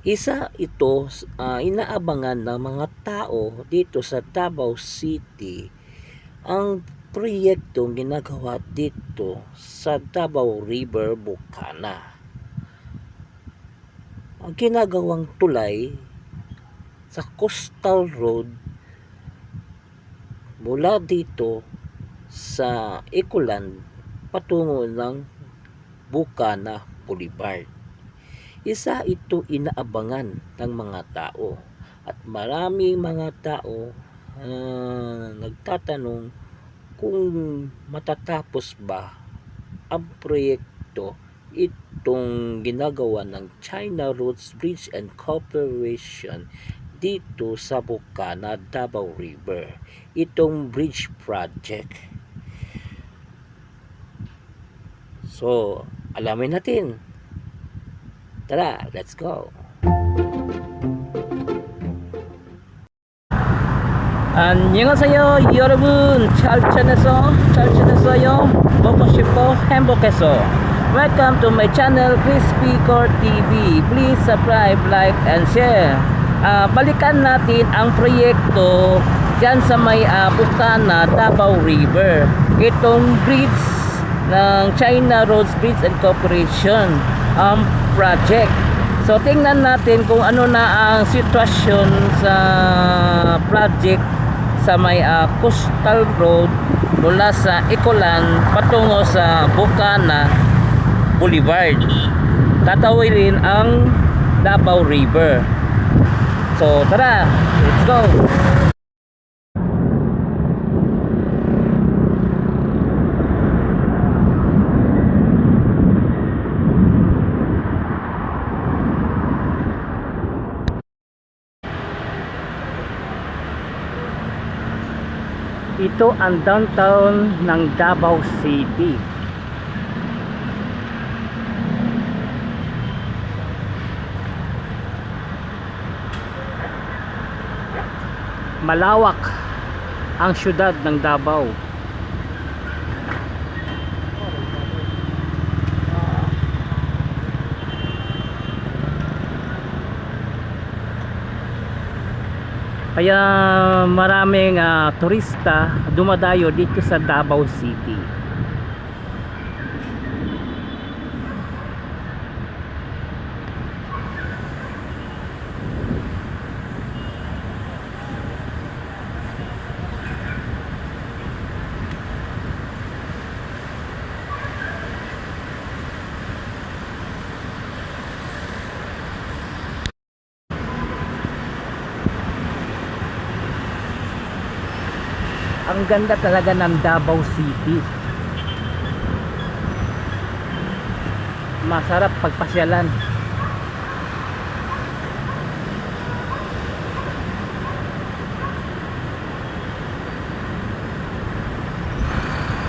Isa ito inaabangan ng mga tao dito sa Davao City, ang proyektong ginagawa dito sa Davao River, Bukana. Ang ginagawang tulay sa Coastal Road mula dito sa Ecoland patungo ng Bukana Boulevard. Isa ito inaabangan ng mga tao at maraming mga tao nagtatanong kung matatapos ba ang proyekto itong ginagawa ng China Roads Bridge and Corporation dito sa Bukana, Davao River, itong bridge project. So, alamin natin. Tara, let's go. 안녕하세요 여러분, 잘 지냈어요? 먹고 싶어 행복해서. Welcome to my channel Crispy Core TV. Please subscribe, like and share. Balikan natin ang proyekto dyan sa may Bukana, Davao River, itong bridge ng China Roads Bridge and Corporation project. So tingnan natin kung ano na ang sitwasyon sa project sa may Coastal Road mula sa Ecoland patungo sa Bukana Boulevard. Tatawirin ang Davao River. So tara, let's go. Ito ang downtown ng Davao City. Malawak ang syudad ng Davao. Kaya maraming turista dumadayo dito sa Davao City. Ang ganda talaga ng Davao City. Masarap pagpasyalan.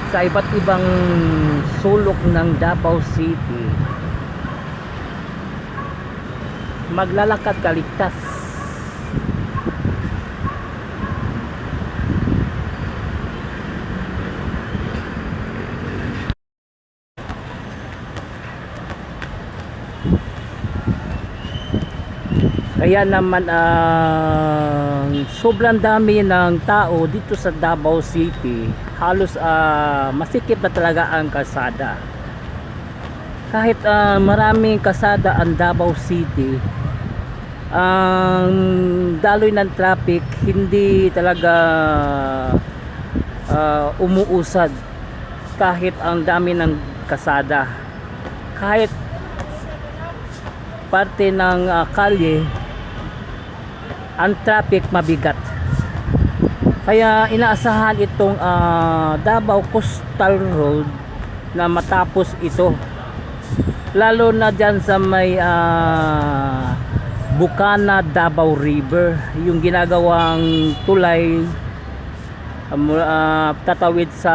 Sa iba't ibang sulok ng Davao City, maglalakad ka ligtas. Kaya naman sobrang dami ng tao dito sa Davao City. Halos masikip na talaga ang kalsada. Kahit maraming kalsada ang Davao City, ang daloy ng traffic hindi talaga umuusad kahit ang dami ng kalsada. Kahit parte ng kalye, ang traffic mabigat. Kaya inaasahan itong Davao Coastal Road na matapos ito, lalo na dyan sa may Bukana Davao River, yung ginagawang tulay tatawid sa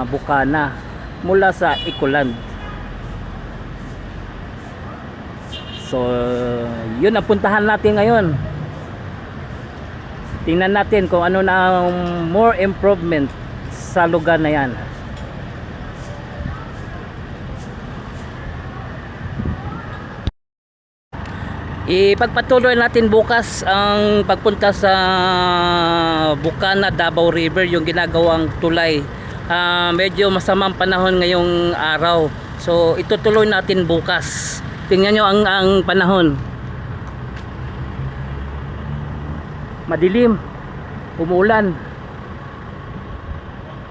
Bukana mula sa Ecoland. So yun ang puntahan natin ngayon. Tingnan natin kung ano na ang more improvement sa lugar na yan. Ipagpatuloy natin bukas ang pagpunta sa Bukana, Davao River, yung ginagawang tulay. Medyo masamang panahon ngayong araw, so itutuloy natin bukas. Tingnan nyo ang panahon, madilim, umuulan.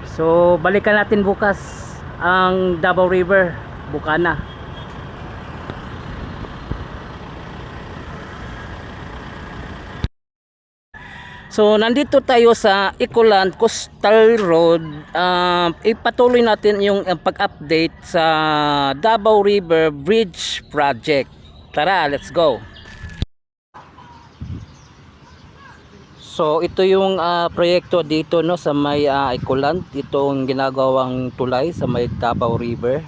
So balikan natin bukas ang Davao River, Bukana. So nandito tayo sa Ecoland Coastal Road. Ipatuloy natin yung pag-update sa Davao River Bridge Project. Tara, let's go. So ito yung proyekto dito, no, sa may Ecoland. Itong ginagawang tulay sa may Davao River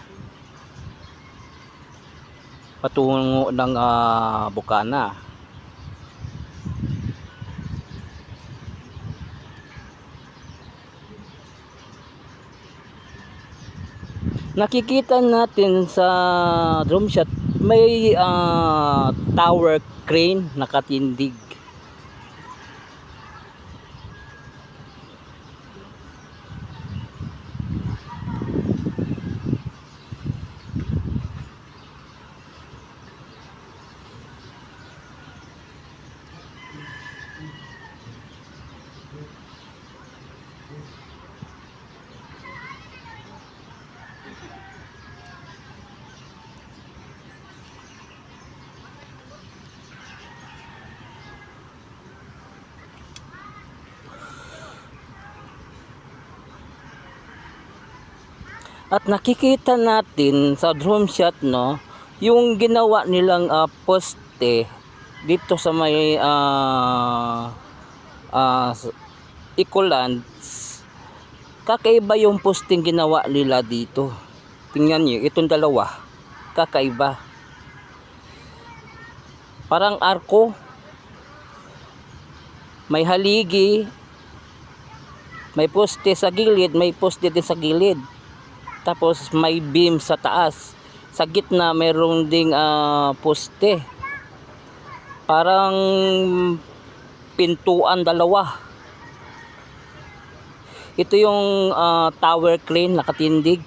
patungo ng Bukana. Nakikita natin sa drone shot may tower crane nakatindig. At nakikita natin sa drone shot, no, yung ginawa nilang poste dito sa may Ecolands. Kakaiba yung posting ginawa nila dito. Tingnan niyo itong dalawa, kakaiba, parang arko, may haligi, may poste sa gilid, may poste din sa gilid. Tapos may beam sa taas. Sa gitna mayroong ding poste. Parang pintuan dalawa. Ito yung tower crane nakatindig.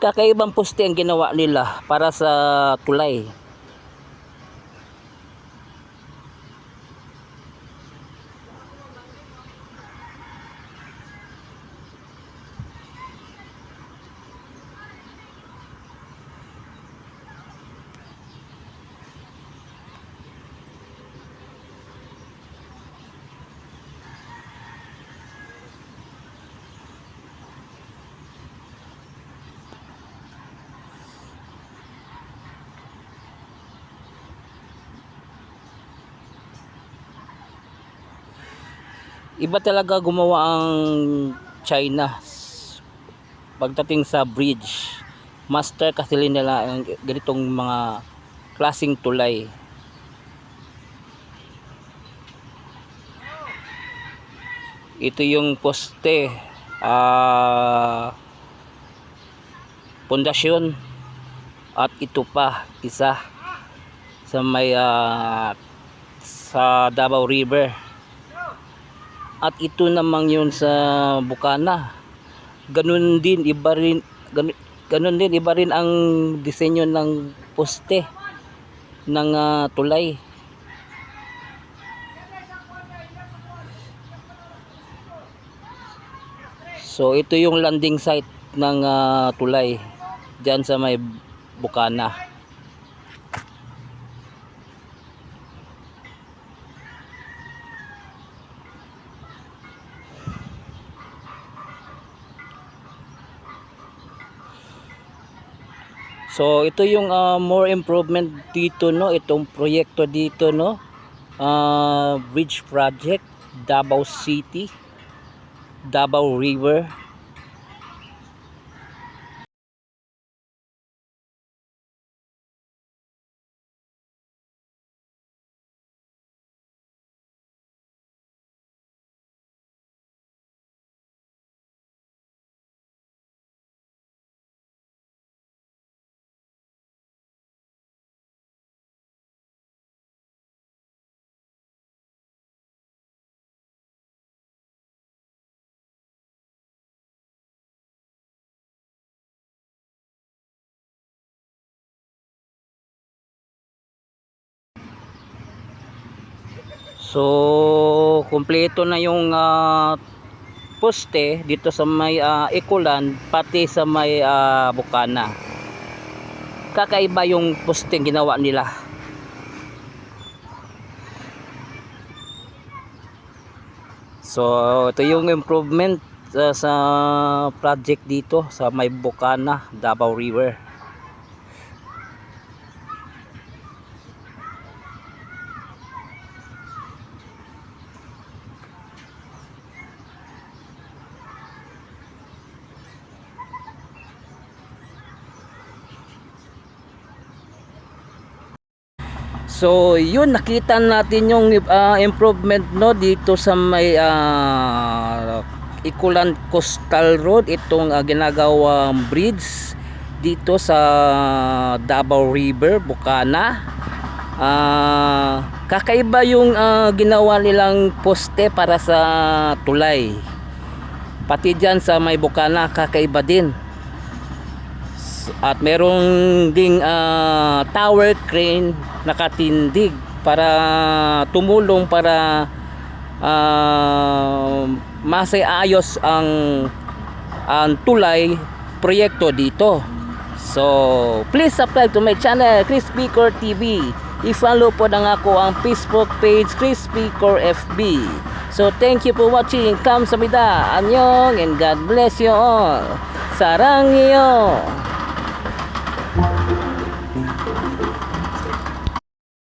Kakaibang poste ang ginawa nila para sa tulay. Iba talaga gumawa ang China pagdating sa bridge. Master kasi nila ang ganitong mga klaseng tulay. Ito yung poste, pundasyon, at ito pa isa sa may sa Davao River. At ito namang yun sa Bukana. Ganun din, iba rin, iba rin ang disenyo ng poste ng tulay. So ito yung landing site ng tulay diyan sa may Bukana. So ito yung more improvement dito, no, itong proyekto dito, no, bridge project, Davao City, Davao River. So kumpleto na yung poste dito sa may Ikulan, pati sa may Bukana. Kakaiba yung poste ginawa nila. So ito yung improvement sa project dito sa may Bukana, Davao River. So yun, nakita natin yung improvement no dito sa may Ikulan Coastal Road, itong ginagawang bridge dito sa Davao River, Bukana. Kakaiba yung ginawa nilang poste para sa tulay, pati dyan sa may Bukana kakaiba din. At merong ding tower crane nakatindig para tumulong para masayos ang tulay proyekto dito. So please subscribe to my channel Crispy Core TV. I-follow po na nga ako ang Facebook page Crispy Core FB. So thank you for watching. Kamsahamnida, annyeong, and God bless you all. Sarangyo.